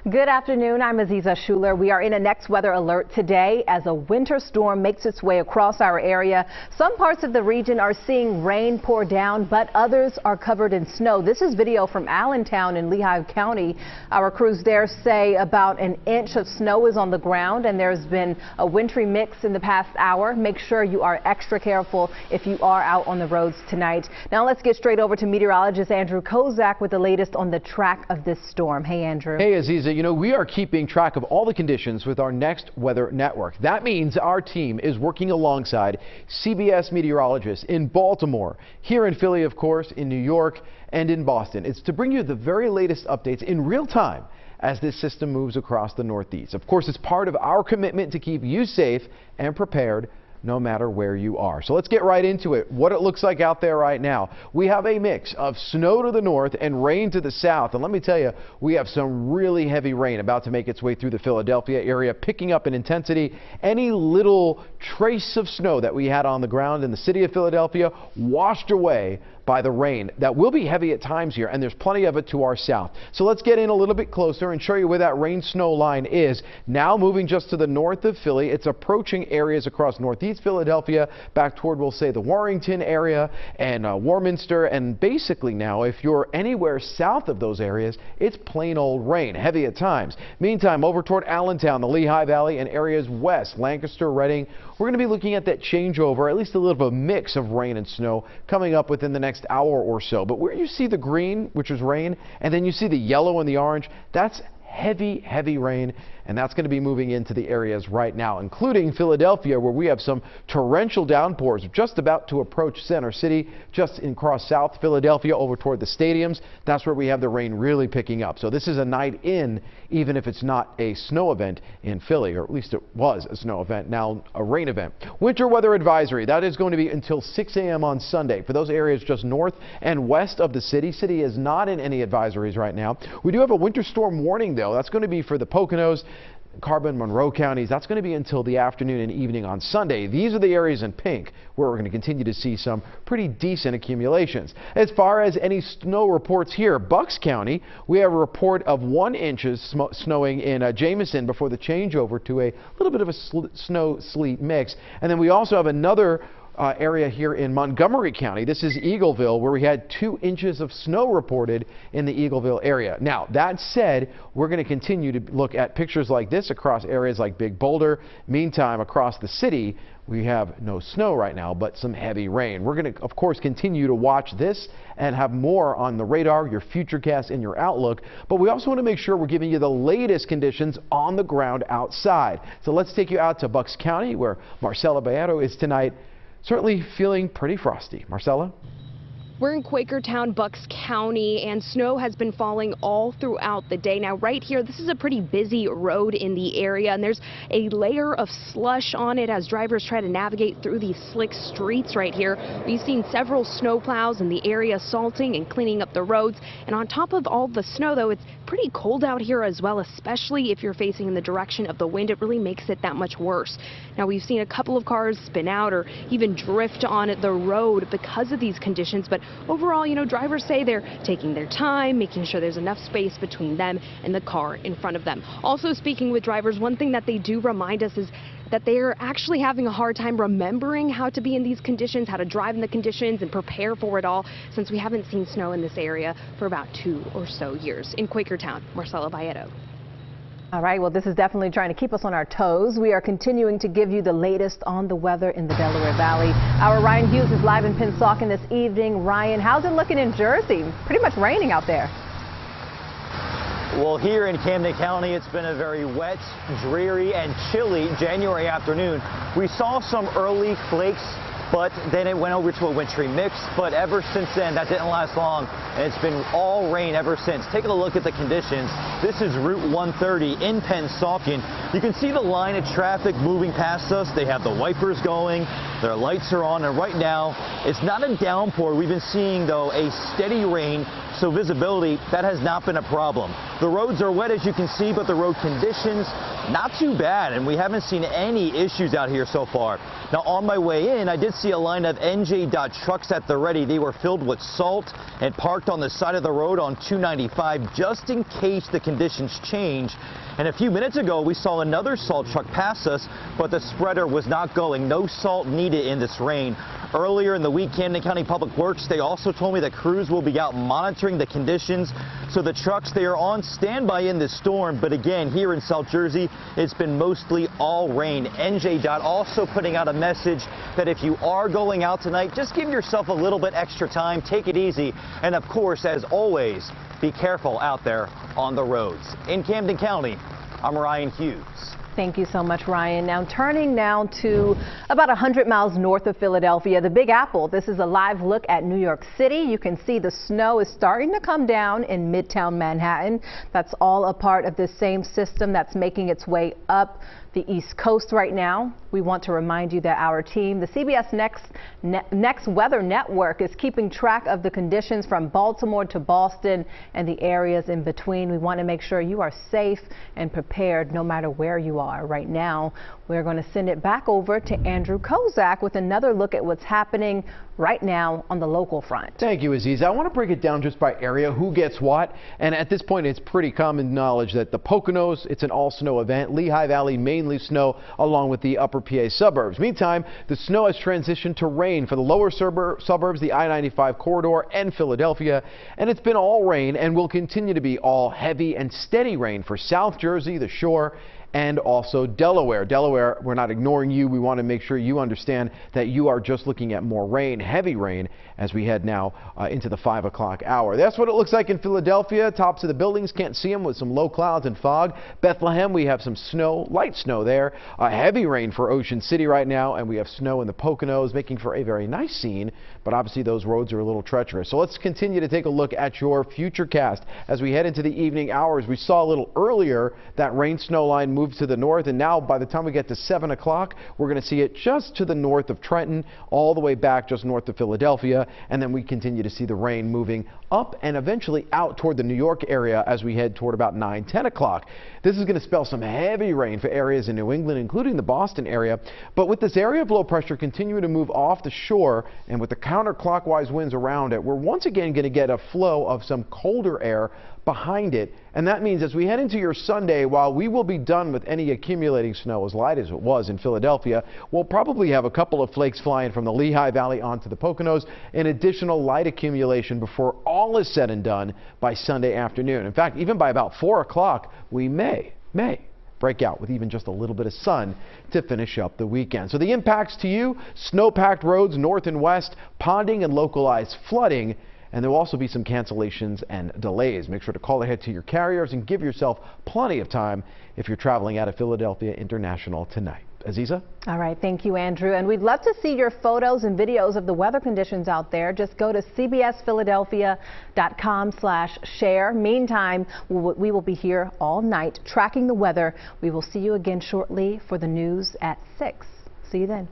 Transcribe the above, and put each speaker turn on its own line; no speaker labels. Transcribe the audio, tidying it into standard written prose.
Good afternoon. I'm Aziza Schuler. We are in a next weather alert today as a winter storm makes its way across our area. Some parts of the region are seeing rain pour down, but others are covered in snow. This is video from Allentown in Lehigh County. Our crews there say about an inch of snow is on the ground, and there's been a wintry mix in the past hour. Make sure you are extra careful if you are out on the roads tonight. Now let's get straight over to meteorologist Andrew Kozak with the latest on the track of this storm. Hey, Andrew.
Hey, Aziza. You know, we are keeping track of all the conditions with our Next Weather Network. That means our team is working alongside CBS meteorologists in Baltimore, here in Philly, of course, in New York, and in Boston. It's to bring you the very latest updates in real time as this system moves across the Northeast. Of course, it's part of our commitment to keep you safe and prepared no matter where you are. So let's get right into it. What it looks like out there right now. We have a mix of snow to the north and rain to the south. And let me tell you, we have some really heavy rain about to make its way through the Philadelphia area, picking up in intensity. Any little trace of snow that we had on the ground in the city of Philadelphia washed away by the rain. That will be heavy at times here, and there's plenty of it to our south. So let's get in a little bit closer and show you where that rain snow line is. Now moving just to the north of Philly, it's approaching areas across northeast Philadelphia, back toward, we'll say, the Warrington area and Warminster. And basically now, if you're anywhere south of those areas, it's plain old rain, heavy at times. Meantime, over toward Allentown, the Lehigh Valley, and areas west, Lancaster, Reading, we're going to be looking at that changeover, at least a little bit of a mix of rain and snow coming up within the next hour or so. But where you see the green, which is rain, and then you see the yellow and the orange, that's heavy rain, and that's going to be moving into the areas right now, including Philadelphia, where we have some torrential downpours just about to approach Center City, just across South Philadelphia over toward the stadiums. That's where we have the rain really picking up. So this is a night in, even if it's not a snow event in Philly, or at least it was a snow event, now a rain event. Winter weather advisory, that is going to be until 6 a.m. on Sunday for those areas just north and west of the city. City is not in any advisories right now. We do have a winter storm warning, though. That's going to be for the Poconos, Carbon, Monroe counties. That's going to be until the afternoon and evening on Sunday. These are the areas in pink where we're going to continue to see some pretty decent accumulations. As far as any snow reports here, Bucks County, we have a report of 1 inch snowing in Jameson before the changeover to a little bit of a snow sleet mix. And then we also have another area here in Montgomery County. This is Eagleville, where we had 2 inches of snow reported in the Eagleville area. Now, that said, we're going to continue to look at pictures like this across areas like Big Boulder. Meantime, across the city, we have no snow right now, but some heavy rain. We're going to, of course, continue to watch this and have more on the radar, your futurecast, and your outlook. But we also want to make sure we're giving you the latest conditions on the ground outside. So let's take you out to Bucks County, where Marcella Baeto is tonight. Certainly feeling pretty frosty. Marcella?
We're in Quakertown, Bucks County, and snow has been falling all throughout the day. Now, right here, this is a pretty busy road in the area, and there's a layer of slush on it as drivers try to navigate through these slick streets right here. We've seen several snowplows in the area salting and cleaning up the roads. And on top of all the snow, though, it's pretty cold out here as well, especially if you're facing in the direction of the wind. It really makes it that much worse. Now, we've seen a couple of cars spin out or even drift on the road because of these conditions, but overall, you know, drivers say they're taking their time, making sure there's enough space between them and the car in front of them. Also, speaking with drivers, one thing that they do remind us is that they are actually having a hard time remembering how to be in these conditions, how to drive in the conditions and prepare for it all, since we haven't seen snow in this area for about 2 or so years. In Quakertown, Marcella Baeto.
All right, well, this is definitely trying to keep us on our toes. We are continuing to give you the latest on the weather in the Delaware Valley. Our Ryan Hughes is live in Pennsauken this evening. Ryan, how's it looking in Jersey? Pretty much raining out there.
Well, here in Camden County, it's been a very wet, dreary, and chilly January afternoon. We saw some early flakes, but then it went over to a wintry mix. But ever since then, that didn't last long, and it's been all rain ever since. Take a look at the conditions. This is Route 130 in Pennsauken. You can see the line of traffic moving past us. They have the wipers going. Their lights are on, and right now it's not a downpour. We've been seeing, though, a steady rain, so visibility, that has not been a problem. The roads are wet, as you can see, but the road conditions, not too bad, and we haven't seen any issues out here so far. Now, on my way in, I did see a line of NJ trucks at the ready. They were filled with salt and parked on the side of the road on 295 just in case the conditions change. And a few minutes ago, we saw another salt truck pass us, but the spreader was not going. No salt needed in this rain. Earlier in the week, Camden County Public Works, they also told me that crews will be out monitoring the conditions. So the trucks, they are on standby in this storm. But again, here in South Jersey, it's been mostly all rain. NJ also putting out a message that if you are going out tonight, just give yourself a little bit extra time, take it easy. And of course, as always, be careful out there on the roads. In Camden County, I'm Ryan Hughes.
Thank you so much, Ryan. Now turning now to about 100 miles north of Philadelphia, the Big Apple. This is a live look at New York City. You can see the snow is starting to come down in Midtown Manhattan. That's all a part of this same system that's making its way up the East Coast right now. We want to remind you that our team, the CBS Next Weather Network, is keeping track of the conditions from Baltimore to Boston and the areas in between. We want to make sure you are safe and prepared no matter where you are. Right now, we're going to send it back over to Andrew Kozak with another look at what's happening right now on the local front.
Thank you, Aziza. I want to break it down just by area, who gets what. And at this point, it's pretty common knowledge that the Poconos, it's an all-snow event. Lehigh Valley, mainly snow, along with the upper PA suburbs. Meantime, the snow has transitioned to rain for the lower suburbs, the I-95 corridor, and Philadelphia. And it's been all rain and will continue to be all heavy and steady rain for South Jersey, the shore, and also Delaware. Delaware, we're not ignoring you. We want to make sure you understand that you are just looking at more rain, heavy rain, as we head now into the 5 o'clock hour. That's what it looks like in Philadelphia. Tops of the buildings, can't see them with some low clouds and fog. Bethlehem, we have some snow, light snow there. Heavy rain for Ocean City right now, and we have snow in the Poconos, making for a very nice scene, but obviously those roads are a little treacherous. So let's continue to take a look at your futurecast as we head into the evening hours. We saw a little earlier that rain snow line moved to the north, and now by the time we get to 7 o'clock, we're going to see it just to the north of Trenton, all the way back just north of Philadelphia, and then we continue to see the rain moving up and eventually out toward the New York area as we head toward about 9, 10 o'clock. This is going to spell some heavy rain for areas in New England, including the Boston area. But with this area of low pressure continuing to move off the shore and with the counterclockwise winds around it, we're once again going to get a flow of some colder air behind it. And that means as we head into your Sunday, while we will be done with any accumulating snow as light as it was in Philadelphia, we'll probably have a couple of flakes flying from the Lehigh Valley onto the Poconos, an additional light accumulation before all is said and done by Sunday afternoon. In fact, even by about 4 o'clock, we may break out with even just a little bit of sun to finish up the weekend. So the impacts to you: snow-packed roads north and west, ponding and localized flooding. And there will also be some cancellations and delays. Make sure to call ahead to your carriers and give yourself plenty of time if you're traveling out of Philadelphia International tonight. Aziza?
All right, thank you, Andrew. And we'd love to see your photos and videos of the weather conditions out there. Just go to cbsphiladelphia.com/share. Meantime, we will be here all night tracking the weather. We will see you again shortly for the news at 6. See you then.